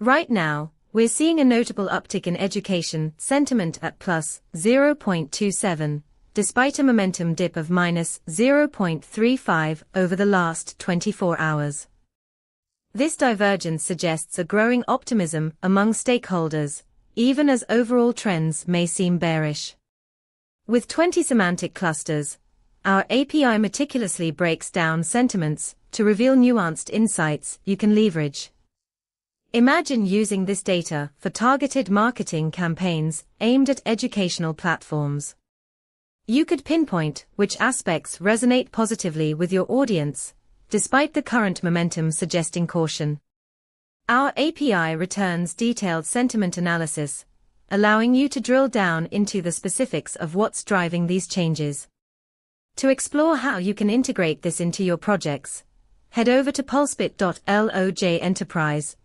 Right now, we're seeing a notable uptick in education sentiment at plus 0.27, despite a momentum dip of minus 0.35 over the last 24 hours. This divergence suggests a growing optimism among stakeholders, even as overall trends may seem bearish. With 20 semantic clusters, our API meticulously breaks down sentiments to reveal nuanced insights you can leverage. Imagine using this data for targeted marketing campaigns aimed at educational platforms. You could pinpoint which aspects resonate positively with your audience, despite the current momentum suggesting caution. Our API returns detailed sentiment analysis, allowing you to drill down into the specifics of what's driving these changes. To explore how you can integrate this into your projects, head over to pulsebit.lojenterprise.com/docs.